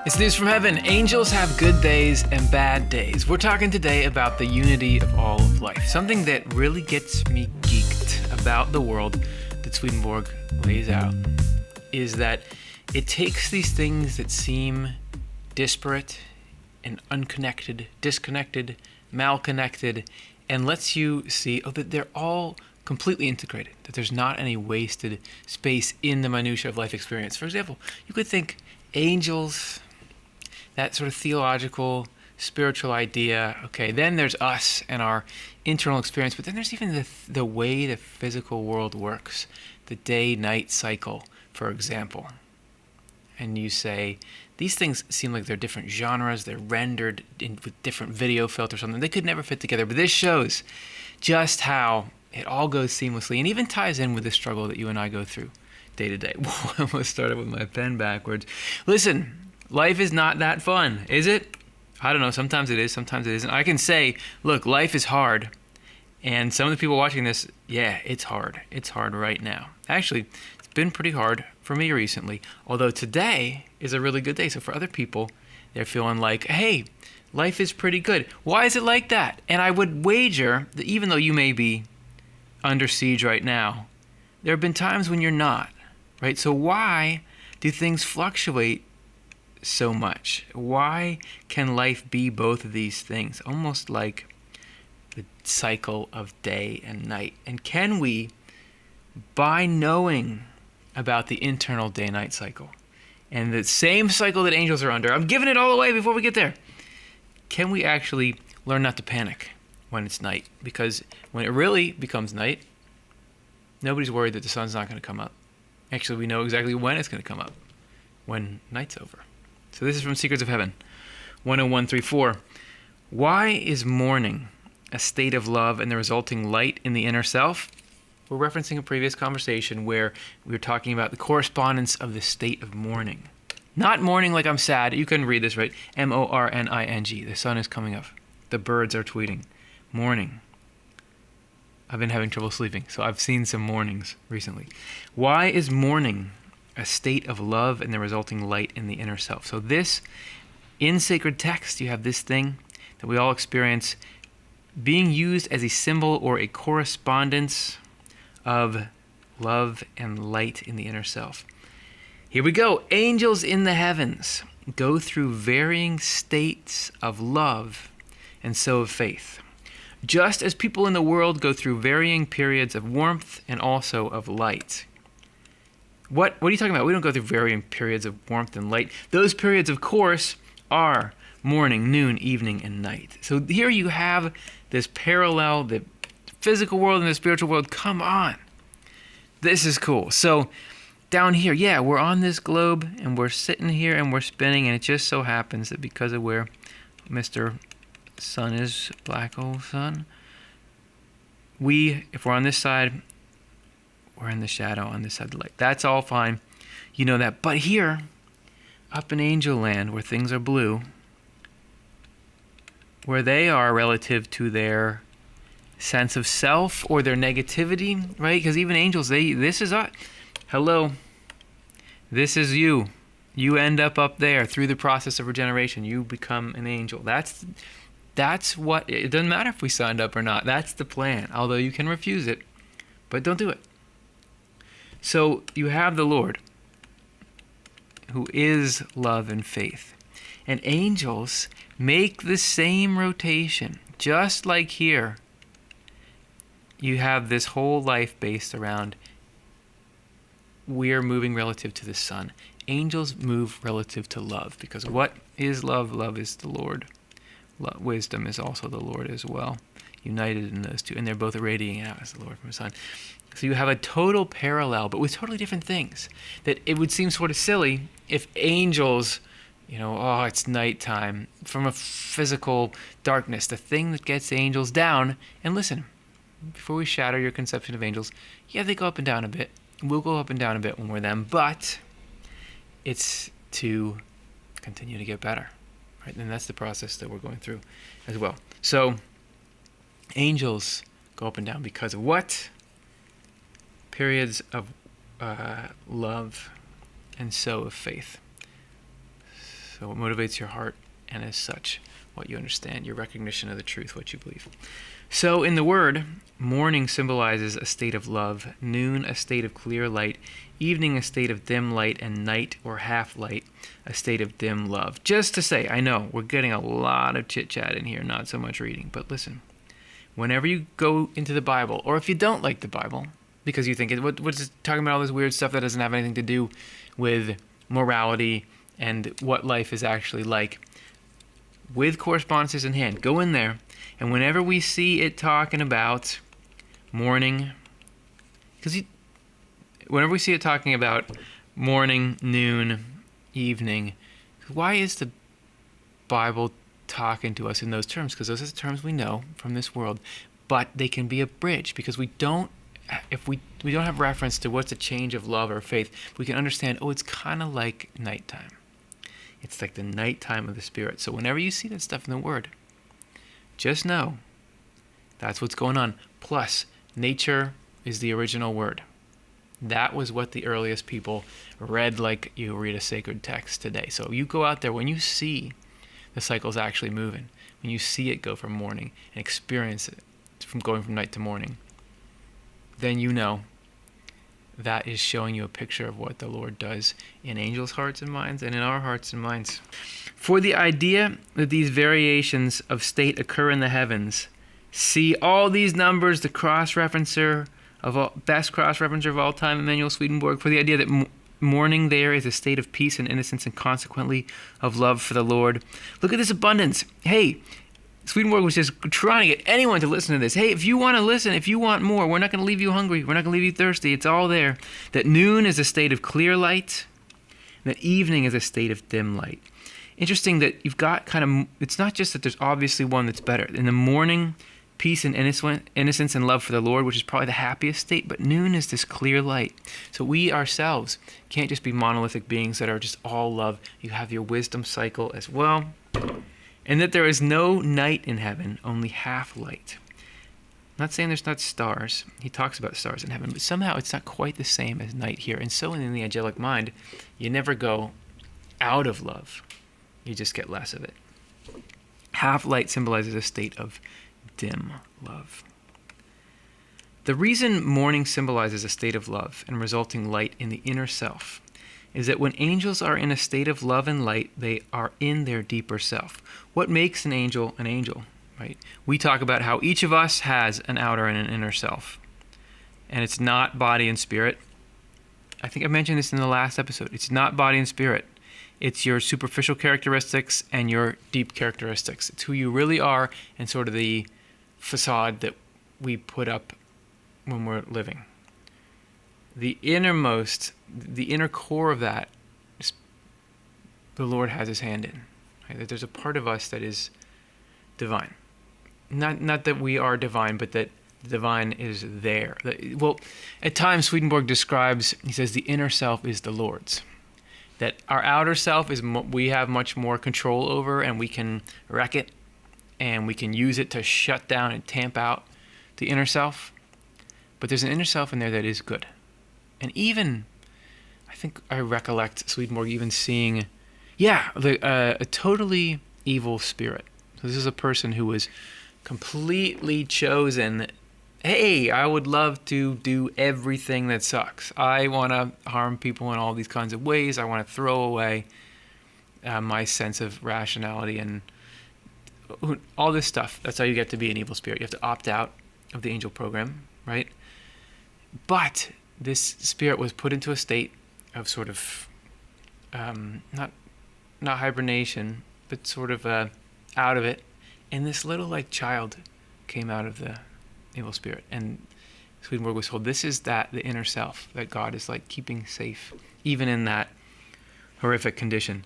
It's news from heaven. Angels have good days and bad days. We're talking today about the unity of all of life. Something that really gets me geeked about the world that Swedenborg lays out is that it takes these things that seem disparate and unconnected, disconnected, malconnected, and lets you see that they're all completely integrated, that there's not any wasted space in the minutiae of life experience. For example, you could think angels, that sort of theological, spiritual idea. Okay, then there's us and our internal experience, but then there's even the way the physical world works, the day-night cycle, for example. And you say, these things seem like they're different genres, they're rendered with different video filters or something. They could never fit together, but this shows just how it all goes seamlessly and even ties in with the struggle that you and I go through day to day. I almost started with my pen backwards. Listen, life is not that fun, is it? I don't know. Sometimes it is, sometimes it isn't. I can say, look, life is hard. And some of the people watching this, yeah, it's hard. It's hard right now. Actually, it's been pretty hard for me recently. Although today is a really good day. So for other people, they're feeling like, hey, life is pretty good. Why is it like that? And I would wager that even though you may be under siege right now, there have been times when you're not, right? So why do things fluctuate so much? Why can life be both of these things? Almost like the cycle of day and night. And can we, by knowing about the internal day-night cycle and the same cycle that angels are under, I'm giving it all away before we get there, can we actually learn not to panic when it's night? Because when it really becomes night, nobody's worried that the sun's not going to come up. Actually, we know exactly when it's going to come up, when night's over. So this is from Secrets of Heaven, 10134. Why is mourning a state of love and the resulting light in the inner self? We're referencing a previous conversation where we were talking about the correspondence of the state of mourning. Not mourning like I'm sad. You couldn't read this, right? M-O-R-N-I-N-G. The sun is coming up. The birds are tweeting. Mourning. I've been having trouble sleeping, so I've seen some mornings recently. Why is mourning a state of love and the resulting light in the inner self? So this, in sacred text, you have this thing that we all experience being used as a symbol or a correspondence of love and light in the inner self. Here we go. Angels in the heavens go through varying states of love and so of faith, just as people in the world go through varying periods of warmth and also of light. What are you talking about? We don't go through varying periods of warmth and light. Those periods, of course, are morning, noon, evening, and night. So here you have this parallel, the physical world and the spiritual world. Come on. This is cool. So down here, yeah, we're on this globe, and we're sitting here, and we're spinning, and it just so happens that because of where Mr. Sun is, black hole sun, if we're on this side, we're in the shadow on this side of the light. That's all fine. You know that. But here, up in angel land, where things are blue, where they are relative to their sense of self or their negativity, right? Because even angels, this is us. Hello. This is you. You end up there through the process of regeneration. You become an angel. That's what, it doesn't matter if we signed up or not. That's the plan. Although you can refuse it, but don't do it. So you have the Lord, who is love and faith. And angels make the same rotation, just like here. You have this whole life based around we're moving relative to the sun. Angels move relative to love, because what is love? Love is the Lord. Wisdom is also the Lord as well, united in those two, and they're both irradiating out as the Lord from the sun. So you have a total parallel, but with totally different things. That it would seem sort of silly if angels, it's nighttime, from a physical darkness, the thing that gets angels down. And listen, before we shatter your conception of angels, yeah, they go up and down a bit. We'll go up and down a bit when we're them, but it's to continue to get better, right? And that's the process that we're going through as well. So angels go up and down because of what? Periods of love and so of faith. So what motivates your heart, and as such, what you understand, your recognition of the truth, what you believe. So in the Word, morning symbolizes a state of love, noon a state of clear light, evening a state of dim light, and night or half light a state of dim love. Just to say, I know we're getting a lot of chit-chat in here, not so much reading, but listen, whenever you go into the Bible, or if you don't like the Bible, because you think, what's it talking about all this weird stuff that doesn't have anything to do with morality and what life is actually like, with correspondences in hand, go in there, and whenever we see it talking about morning, whenever we see it talking about morning, noon, evening, why is the Bible talking to us in those terms? Because those are the terms we know from this world, but they can be a bridge, because we don't have reference to what's a change of love or faith, we can understand, it's kind of like nighttime. It's like the nighttime of the Spirit. So whenever you see that stuff in the Word, just know that's what's going on. Plus, nature is the original word. That was what the earliest people read like you read a sacred text today. So you go out there, when you see the cycles actually moving, when you see it go from morning and experience it from going from night to morning, then you know that is showing you a picture of what the Lord does in angels' hearts and minds and in our hearts and minds. For the idea that these variations of state occur in the heavens, see all these numbers, the best cross-referencer of all time, Emanuel Swedenborg, for the idea that morning there is a state of peace and innocence and consequently of love for the Lord. Look at this abundance. Hey, Swedenborg was just trying to get anyone to listen to this. Hey, if you want to listen, if you want more, we're not going to leave you hungry. We're not going to leave you thirsty. It's all there. That noon is a state of clear light. That evening is a state of dim light. Interesting that you've got it's not just that there's obviously one that's better. In the morning, peace and innocence and love for the Lord, which is probably the happiest state, but noon is this clear light. So we ourselves can't just be monolithic beings that are just all love. You have your wisdom cycle as well. And that there is no night in heaven, only half light. I'm not saying there's not stars. He talks about stars in heaven, but somehow it's not quite the same as night here. And so in the angelic mind, you never go out of love. You just get less of it. Half light symbolizes a state of dim love. The reason morning symbolizes a state of love and resulting light in the inner self is that when angels are in a state of love and light, they are in their deeper self. What makes an angel, right? We talk about how each of us has an outer and an inner self. And it's not body and spirit. I think I mentioned this in the last episode. It's not body and spirit. It's your superficial characteristics and your deep characteristics. It's who you really are and sort of the facade that we put up when we're living. The inner core of that, the Lord has his hand in. Right? That there's a part of us that is divine. Not that we are divine, but that the divine is there. Well, at times Swedenborg describes, he says, the inner self is the Lord's. That our outer self is we have much more control over, and we can wreck it, and we can use it to shut down and tamp out the inner self. But there's an inner self in there that is good. And even, I think I recollect Swedenborg even seeing, a totally evil spirit. So this is a person who was completely chosen. Hey, I would love to do everything that sucks. I want to harm people in all these kinds of ways. I want to throw away my sense of rationality and all this stuff. That's how you get to be an evil spirit. You have to opt out of the angel program, right? But this spirit was put into a state of sort of not hibernation, but sort of out of it, and this little child came out of the evil spirit. And Swedenborg was told this is the inner self that God is keeping safe, even in that horrific condition.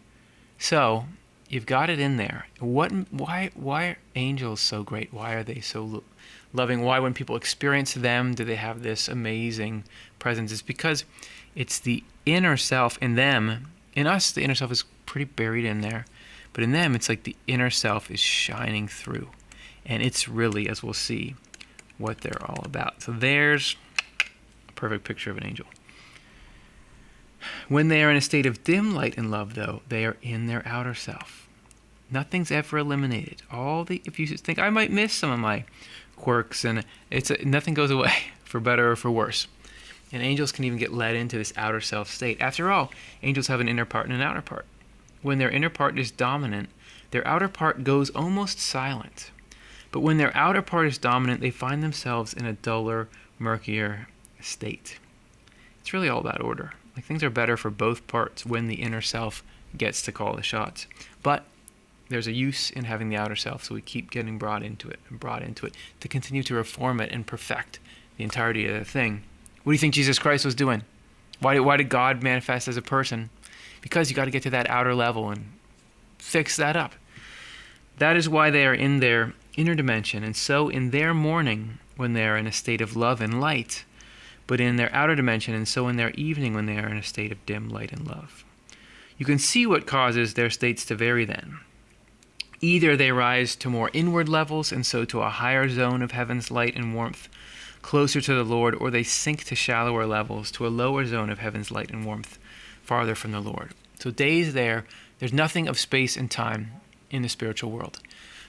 So you've got it in there. Why are angels so great? Why are they so loving? Why, when people experience them, do they have this amazing presence? It's because it's the inner self in them. In us, the inner self is pretty buried in there. But in them, it's like the inner self is shining through. And it's really, as we'll see, what they're all about. So there's a perfect picture of an angel. When they are in a state of dim light and love, though, they are in their outer self. Nothing's ever eliminated. If you think I might miss some of my quirks, and nothing goes away for better or for worse. And angels can even get led into this outer self state. After all, angels have an inner part and an outer part. When their inner part is dominant, their outer part goes almost silent. But when their outer part is dominant, they find themselves in a duller, murkier state. It's really all about order. Like, things are better for both parts when the inner self gets to call the shots. But there's a use in having the outer self, so we keep getting brought into it to continue to reform it and perfect the entirety of the thing. What do you think Jesus Christ was doing? Why did God manifest as a person? Because you got to get to that outer level and fix that up. That is why they are in their inner dimension, and so in their morning when they are in a state of love and light, but in their outer dimension, and so in their evening when they are in a state of dim light and love. You can see what causes their states to vary then. Either they rise to more inward levels, and so to a higher zone of heaven's light and warmth, closer to the Lord, or they sink to shallower levels, to a lower zone of heaven's light and warmth, farther from the Lord. So days there's nothing of space and time in the spiritual world.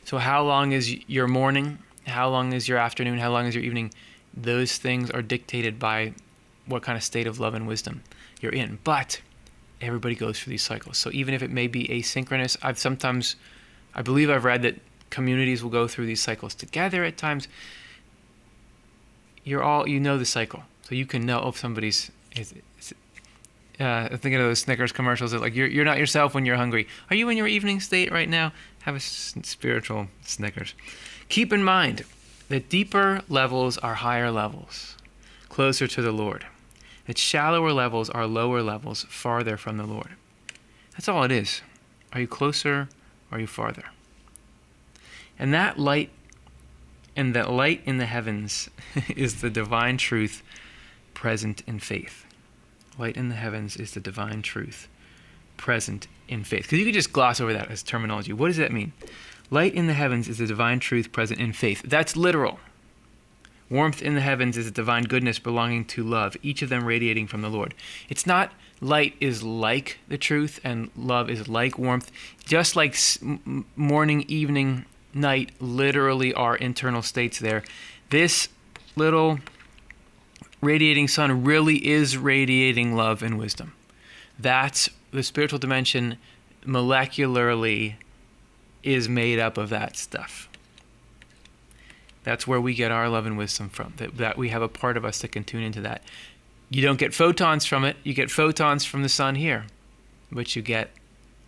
So how long is your morning? How long is your afternoon? How long is your evening? Those things are dictated by what kind of state of love and wisdom you're in. But everybody goes through these cycles. So even if it may be asynchronous, I believe I've read that communities will go through these cycles together at times. You know the cycle. So you can know if somebody's... I'm thinking of those Snickers commercials that, like, you're not yourself when you're hungry. Are you in your evening state right now? Have a spiritual Snickers. Keep in mind that deeper levels are higher levels, closer to the Lord. That shallower levels are lower levels, farther from the Lord. That's all it is. Are you closer or are you farther? And that light in the heavens is the divine truth present in faith. Light in the heavens is the divine truth present in faith. Because you could just gloss over that as terminology. What does that mean? Light in the heavens is the divine truth present in faith. That's literal. Warmth in the heavens is a divine goodness belonging to love, each of them radiating from the Lord. It's not light is like the truth and love is like warmth. Just like morning, evening, night literally are internal states there. This little radiating sun really is radiating love and wisdom. That's the spiritual dimension molecularly is made up of that stuff. That's where we get our love and wisdom from, that we have a part of us that can tune into that. You don't get photons from it. You get photons from the sun here, but you get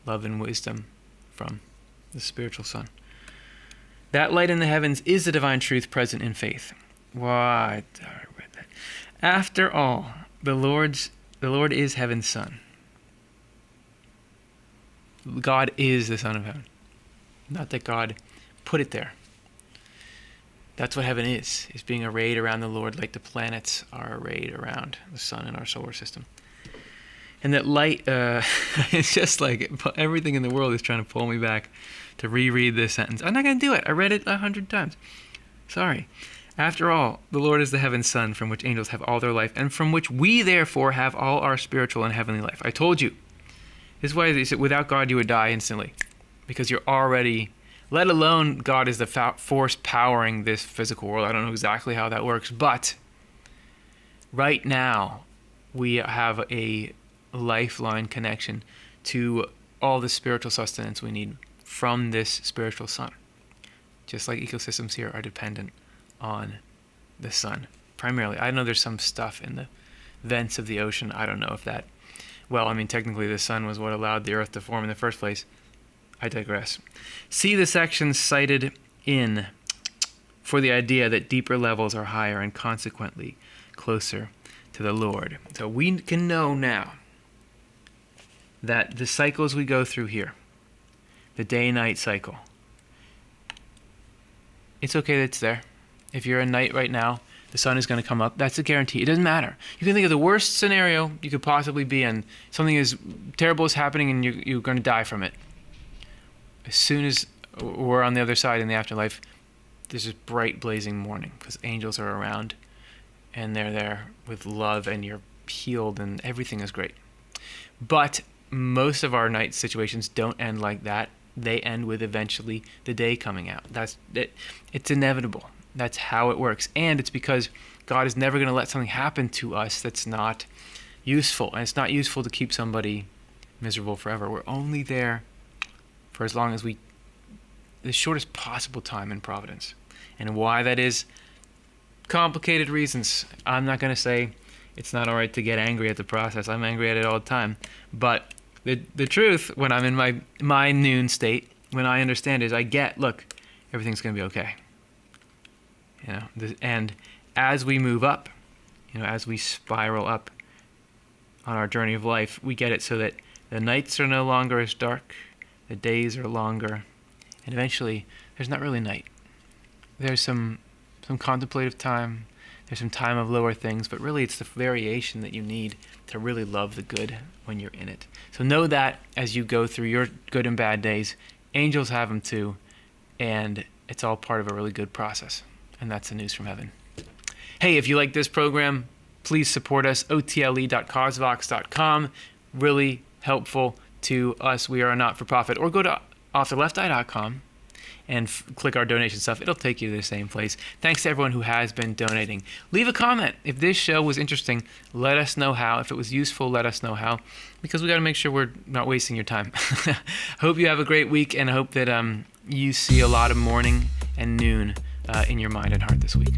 love and wisdom from the spiritual sun. That light in the heavens is the divine truth present in faith. Why? I read that. After all, the Lord is heaven's sun. God is the Son of Heaven. Not that God put it there. That's what heaven is being arrayed around the Lord like the planets are arrayed around the sun in our solar system. And that light, it's just like everything in the world is trying to pull me back to reread this sentence. I'm not going to do it. I read it 100 times. Sorry. After all, the Lord is the heaven's sun, from which angels have all their life, and from which we therefore have all our spiritual and heavenly life. I told you. This is why they said without God you would die instantly. Because you're already, let alone God is the force powering this physical world. I don't know exactly how that works, but right now we have a lifeline connection to all the spiritual sustenance we need from this spiritual sun. Just like ecosystems here are dependent on the sun, primarily. I know there's some stuff in the vents of the ocean. I don't know if that, well, I mean, technically the sun was what allowed the earth to form in the first place. I digress. See the sections cited in for the idea that deeper levels are higher and consequently closer to the Lord. So we can know now that the cycles we go through here, the day-night cycle, it's okay that it's there. If you're in night right now, the sun is going to come up. That's a guarantee. It doesn't matter. You can think of the worst scenario you could possibly be in. Something as terrible is happening and you're going to die from it. As soon as we're on the other side in the afterlife, there's this bright blazing morning because angels are around and they're there with love and you're healed and everything is great. But most of our night situations don't end like that. They end with eventually the day coming out. That's it. It's inevitable. That's how it works. And it's because God is never going to let something happen to us that's not useful. And it's not useful to keep somebody miserable forever. We're only there for as long as the shortest possible time in providence. And why that is, complicated reasons. I'm not going to say it's not all right to get angry at the process. I'm angry at it all the time. But the truth, when I'm in my noon state, when I understand, is I get, look, everything's going to be okay. And as we move up, as we spiral up on our journey of life, we get it so that the nights are no longer as dark, the days are longer, and eventually there's not really night. There's some contemplative time, there's some time of lower things, but really it's the variation that you need to really love the good when you're in it. So know that as you go through your good and bad days, angels have them too, and it's all part of a really good process. And that's the news from heaven. Hey, if you like this program, please support us, otle.causevox.com. Really helpful to us. We are a not-for-profit. Or go to OffTheLeftEye.com and click our donation stuff. It'll take you to the same place. Thanks to everyone who has been donating. Leave a comment. If this show was interesting, let us know how. If it was useful, let us know how. Because we got to make sure we're not wasting your time. Hope you have a great week, and hope that you see a lot of morning and noon in your mind and heart this week.